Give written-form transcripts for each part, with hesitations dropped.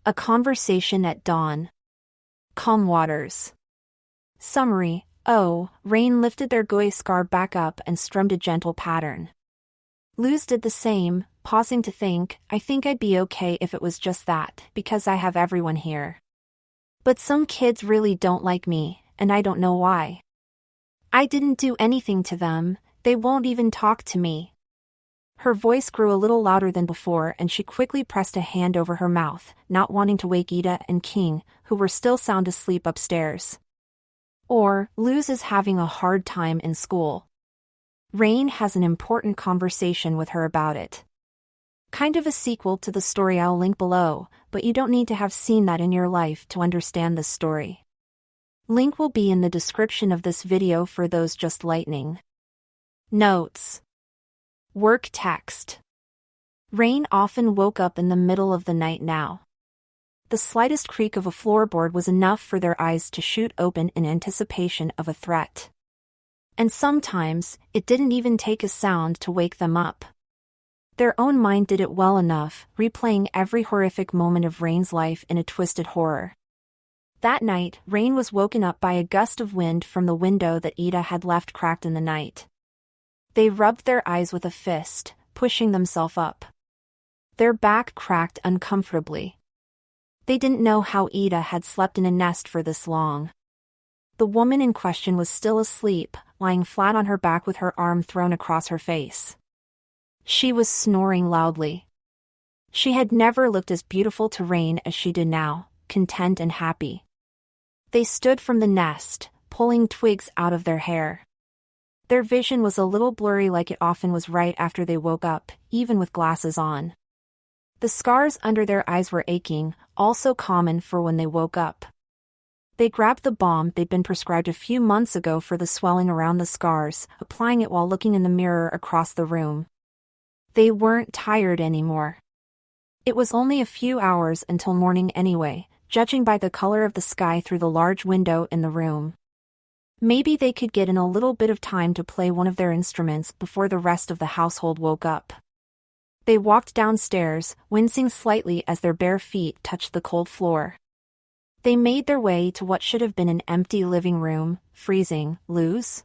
A conversation at dawn. CalmWaters. Summary. Oh, Raine lifted their gooey scar back up and strummed a gentle pattern. Luz did the same, pausing to think, I think I'd be okay if it was just that, because I have everyone here. But some kids really don't like me, and I don't know why. I didn't do anything to them, they won't even talk to me. Her voice grew a little louder than before and she quickly pressed a hand over her mouth, not wanting to wake Ida and King, who were still sound asleep upstairs. Or, Luz is having a hard time in school. Raine has an important conversation with her about it. Kind of a sequel to the story I'll link below, but you don't need to have seen that in your life to understand this story. Link will be in the description of this video for those just lightning. Notes. Work text. Raine often woke up in the middle of the night now. The slightest creak of a floorboard was enough for their eyes to shoot open in anticipation of a threat. And sometimes, it didn't even take a sound to wake them up. Their own mind did it well enough, replaying every horrific moment of Raine's life in a twisted horror. That night, Raine was woken up by a gust of wind from the window that Ida had left cracked in the night. They rubbed their eyes with a fist, pushing themselves up. Their back cracked uncomfortably. They didn't know how Ida had slept in a nest for this long. The woman in question was still asleep, lying flat on her back with her arm thrown across her face. She was snoring loudly. She had never looked as beautiful to Raine as she did now, content and happy. They stood from the nest, pulling twigs out of their hair. Their vision was a little blurry like it often was right after they woke up, even with glasses on. The scars under their eyes were aching, also common for when they woke up. They grabbed the balm they'd been prescribed a few months ago for the swelling around the scars, applying it while looking in the mirror across the room. They weren't tired anymore. It was only a few hours until morning anyway, judging by the color of the sky through the large window in the room. Maybe they could get in a little bit of time to play one of their instruments before the rest of the household woke up. They walked downstairs, wincing slightly as their bare feet touched the cold floor. They made their way to what should have been an empty living room, freezing. Luz?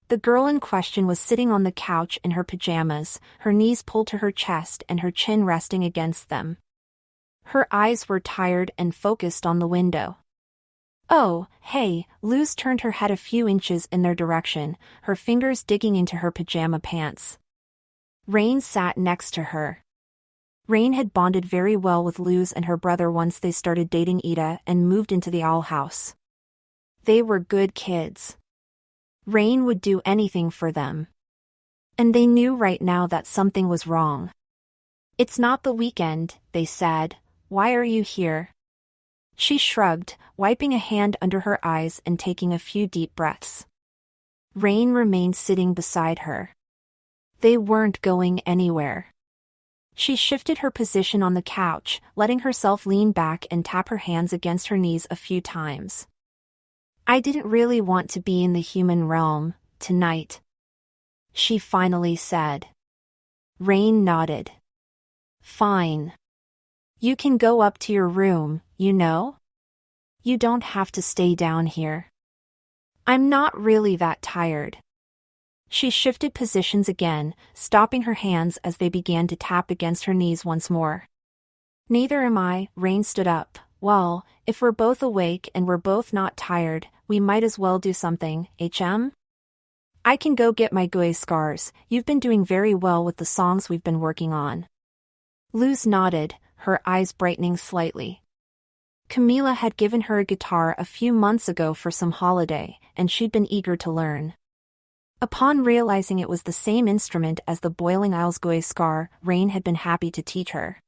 The girl in question was sitting on the couch in her pajamas, her knees pulled to her chest and her chin resting against them. Her eyes were tired and focused on the window. Oh, hey, Luz turned her head a few inches in their direction, her fingers digging into her pajama pants. Raine sat next to her. Raine had bonded very well with Luz and her brother once they started dating Ida and moved into the owl house. They were good kids. Raine would do anything for them. And they knew right now that something was wrong. It's not the weekend, they said. Why are you here? She shrugged, wiping a hand under her eyes and taking a few deep breaths. Raine remained sitting beside her. They weren't going anywhere. She shifted her position on the couch, letting herself lean back and tap her hands against her knees a few times. I didn't really want to be in the human realm, tonight, she finally said. Raine nodded. Fine. You can go up to your room, you know? You don't have to stay down here. I'm not really that tired. She shifted positions again, stopping her hands as they began to tap against her knees once more. Neither am I. Raine stood up. Well, if we're both awake and we're both not tired, we might as well do something, I can go get my gooey scars. You've been doing very well with the songs we've been working on. Luz nodded, her eyes brightening slightly. Camila had given her a guitar a few months ago for some holiday, and she'd been eager to learn. Upon realizing it was the same instrument as the Boiling Isles gooey scar, Raine had been happy to teach her.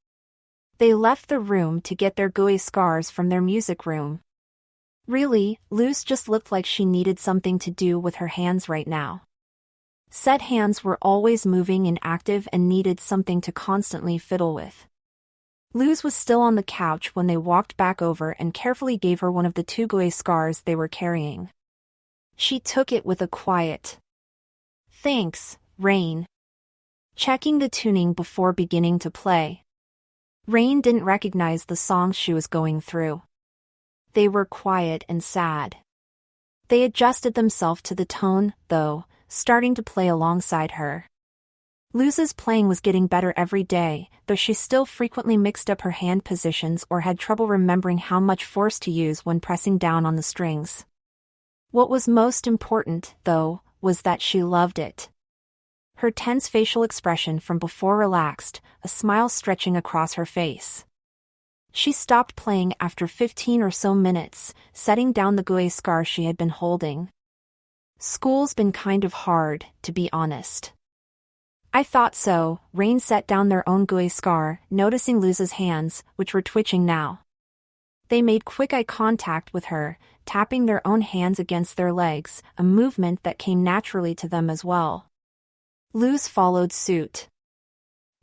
They left the room to get their gooey scars from their music room. Really, Luz just looked like she needed something to do with her hands right now. Said hands were always moving and active and needed something to constantly fiddle with. Luz was still on the couch when they walked back over and carefully gave her one of the two gooey scars they were carrying. She took it with a quiet, "Thanks, Raine," checking the tuning before beginning to play. Raine didn't recognize the songs she was going through. They were quiet and sad. They adjusted themselves to the tone, though, starting to play alongside her. Luz's playing was getting better every day, though she still frequently mixed up her hand positions or had trouble remembering how much force to use when pressing down on the strings. What was most important, though, was that she loved it. Her tense facial expression from before relaxed, a smile stretching across her face. She stopped playing after 15 or so minutes, setting down the gouache scar she had been holding. School's been kind of hard, to be honest. I thought so. Raine set down their own gouache scar, noticing Luz's hands, which were twitching now. They made quick eye contact with her, tapping their own hands against their legs, a movement that came naturally to them as well. Luz followed suit.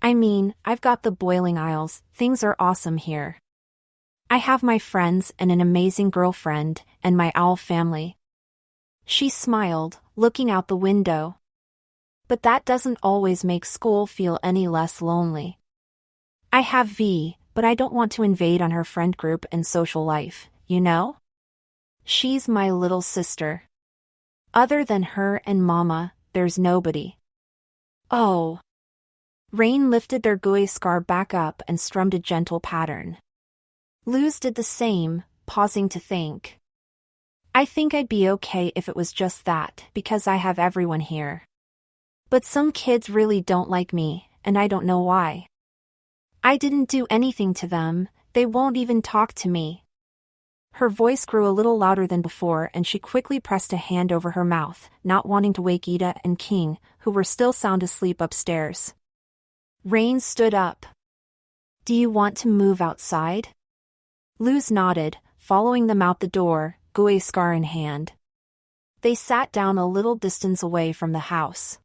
I mean, I've got the boiling aisles, things are awesome here. I have my friends and an amazing girlfriend, and my owl family. She smiled, looking out the window. But that doesn't always make school feel any less lonely. I have V, but I don't want to invade on her friend group and social life, you know? She's my little sister. Other than her and Mama, there's nobody. Oh. Raine lifted their gouache scar back up and strummed a gentle pattern. Luz did the same, pausing to think. I think I'd be okay if it was just that, because I have everyone here. But some kids really don't like me, and I don't know why. I didn't do anything to them, they won't even talk to me. Her voice grew a little louder than before and she quickly pressed a hand over her mouth, not wanting to wake Ida and King, who were still sound asleep upstairs. Raine stood up. Do you want to move outside? Luz nodded, following them out the door, gouache scar in hand. They sat down a little distance away from the house.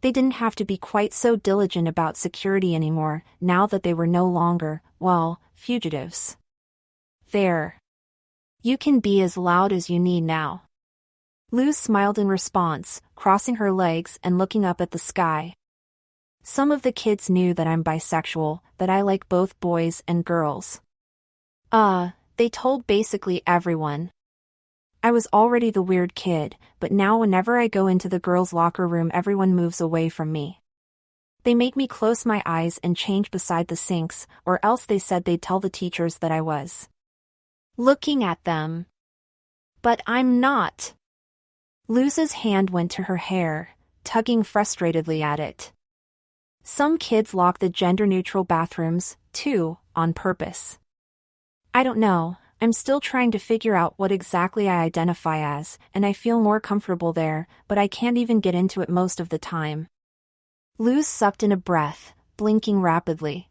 They didn't have to be quite so diligent about security anymore, now that they were no longer, well, fugitives. There. You can be as loud as you need now. Luz smiled in response, crossing her legs and looking up at the sky. Some of the kids knew that I'm bisexual, that I like both boys and girls. They told basically everyone. I was already the weird kid, but now whenever I go into the girls' locker room everyone moves away from me. They make me close my eyes and change beside the sinks, or else they said they'd tell the teachers that I was looking at them. But I'm not. Luz's hand went to her hair, tugging frustratedly at it. Some kids lock the gender-neutral bathrooms, too, on purpose. I don't know, I'm still trying to figure out what exactly I identify as, and I feel more comfortable there, but I can't even get into it most of the time. Luz sucked in a breath, blinking rapidly.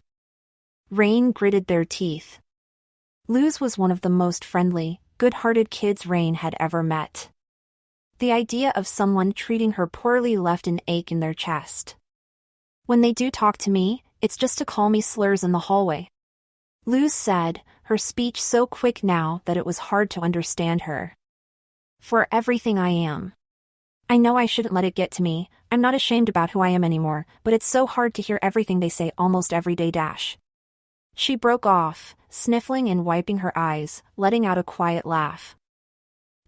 Raine gritted their teeth. Luz was one of the most friendly, good-hearted kids Raine had ever met. The idea of someone treating her poorly left an ache in their chest. When they do talk to me, it's just to call me slurs in the hallway. Luz said, her speech so quick now that it was hard to understand her. For everything I am. I know I shouldn't let it get to me, I'm not ashamed about who I am anymore, but it's so hard to hear everything they say almost every day. She broke off, sniffling and wiping her eyes, letting out a quiet laugh.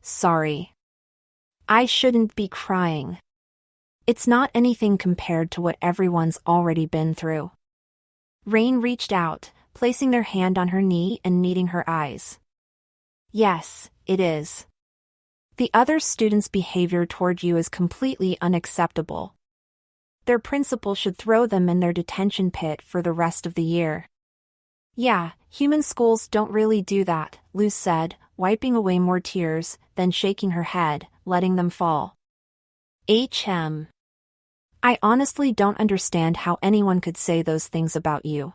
Sorry. I shouldn't be crying. It's not anything compared to what everyone's already been through. Raine reached out, placing their hand on her knee and meeting her eyes. Yes, it is. The other students' behavior toward you is completely unacceptable. Their principal should throw them in their detention pit for the rest of the year. Yeah, human schools don't really do that, Luz said, wiping away more tears, then shaking her head, letting them fall. I honestly don't understand how anyone could say those things about you.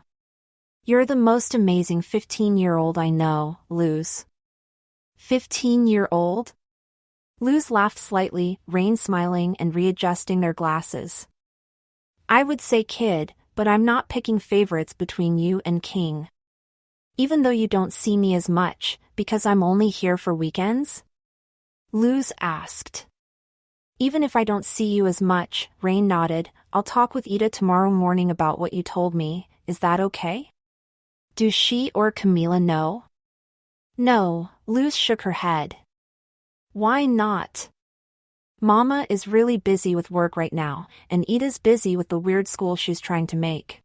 You're the most amazing 15-year-old I know, Luz. 15-year-old? Luz laughed slightly, Raine smiling and readjusting their glasses. I would say kid, but I'm not picking favorites between you and King. Even though you don't see me as much, because I'm only here for weekends? Luz asked. Even if I don't see you as much, Raine nodded, I'll talk with Ida tomorrow morning about what you told me, is that okay? Do she or Camila know? No, Luz shook her head. Why not? Mama is really busy with work right now, and Ida's busy with the weird school she's trying to make.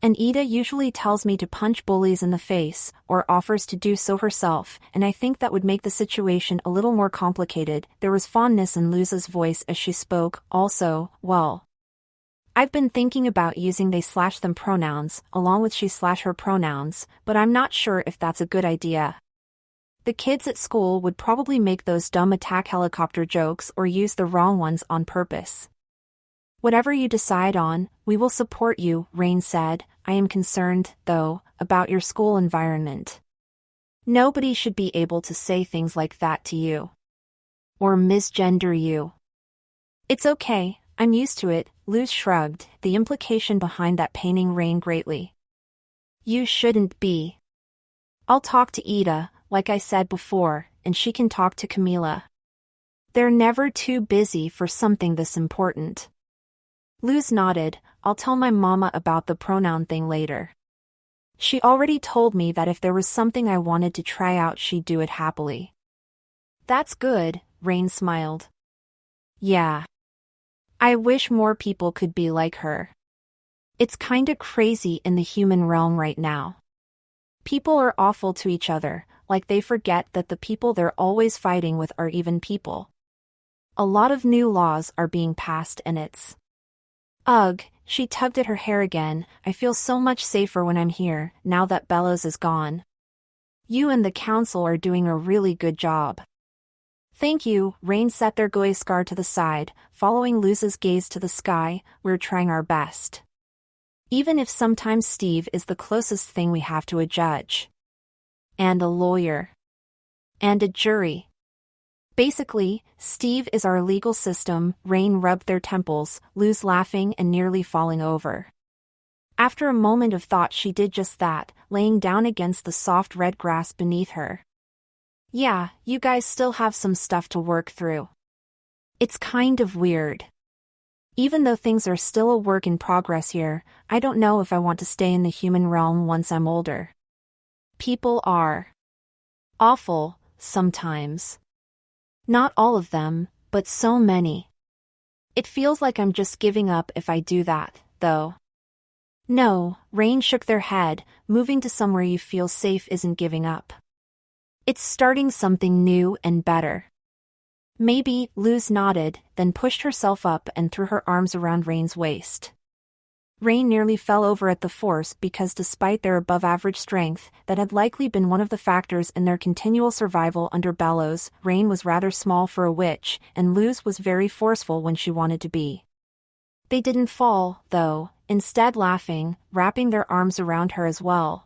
And Ida usually tells me to punch bullies in the face, or offers to do so herself, and I think that would make the situation a little more complicated. There was fondness in Luz's voice as she spoke. Also, well, I've been thinking about using they/them pronouns, along with she/her pronouns, but I'm not sure if that's a good idea. The kids at school would probably make those dumb attack helicopter jokes or use the wrong ones on purpose. Whatever you decide on, we will support you, Raine said. I am concerned, though, about your school environment. Nobody should be able to say things like that to you. Or misgender you. It's okay, I'm used to it, Luz shrugged, the implication behind that paining Raine greatly. You shouldn't be. I'll talk to Ida, like I said before, and she can talk to Camila. They're never too busy for something this important. Luz nodded. I'll tell my mama about the pronoun thing later. She already told me that if there was something I wanted to try out, she'd do it happily. That's good, Raine smiled. Yeah. I wish more people could be like her. It's kinda crazy in the human realm right now. People are awful to each other, like they forget that the people they're always fighting with are even people. A lot of new laws are being passed and it's... Ugh, she tugged at her hair again. I feel so much safer when I'm here, now that Bellows is gone. You and the council are doing a really good job. Thank you, Raine set their gui scar to the side, following Luz's gaze to the sky. We're trying our best. Even if sometimes Steve is the closest thing we have to a judge. And a lawyer. And a jury. Basically, Steve is our legal system. Raine rubbed their temples, Luz laughing and nearly falling over. After a moment of thought, she did just that, laying down against the soft red grass beneath her. Yeah, you guys still have some stuff to work through. It's kind of weird. Even though things are still a work in progress here, I don't know if I want to stay in the human realm once I'm older. People are awful, sometimes. Not all of them, but so many. It feels like I'm just giving up if I do that, though. No, Raine shook their head. Moving to somewhere you feel safe isn't giving up. It's starting something new and better. Maybe, Luz nodded, then pushed herself up and threw her arms around Raine's waist. Raine nearly fell over at the force because despite their above-average strength, that had likely been one of the factors in their continual survival under Bellows. Raine was rather small for a witch, and Luz was very forceful when she wanted to be. They didn't fall, though, instead laughing, wrapping their arms around her as well.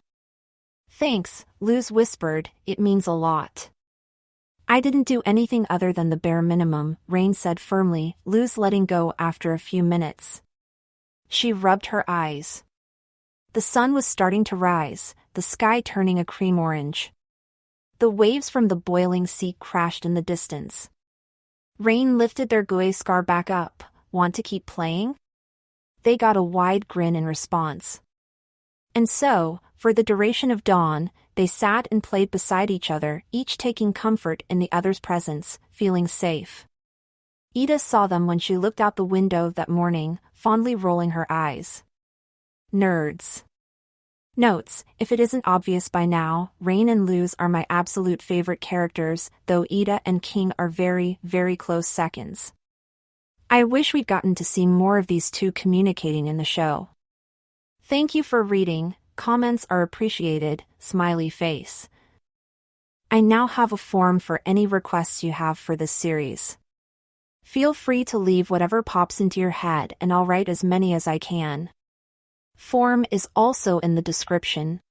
Thanks, Luz whispered, it means a lot. I didn't do anything other than the bare minimum, Raine said firmly, Luz letting go after a few minutes. She rubbed her eyes. The sun was starting to rise, the sky turning a cream orange. The waves from the boiling sea crashed in the distance. Raine lifted their gui scar back up. Want to keep playing? They got a wide grin in response. And so, for the duration of dawn, they sat and played beside each other, each taking comfort in the other's presence, feeling safe. Ida saw them when she looked out the window that morning, fondly rolling her eyes. Nerds. Notes, if it isn't obvious by now, Raine and Luz are my absolute favorite characters, though Ida and King are very, very close seconds. I wish we'd gotten to see more of these two communicating in the show. Thank you for reading, comments are appreciated, smiley face. I now have a form for any requests you have for this series. Feel free to leave whatever pops into your head and I'll write as many as I can. Form is also in the description.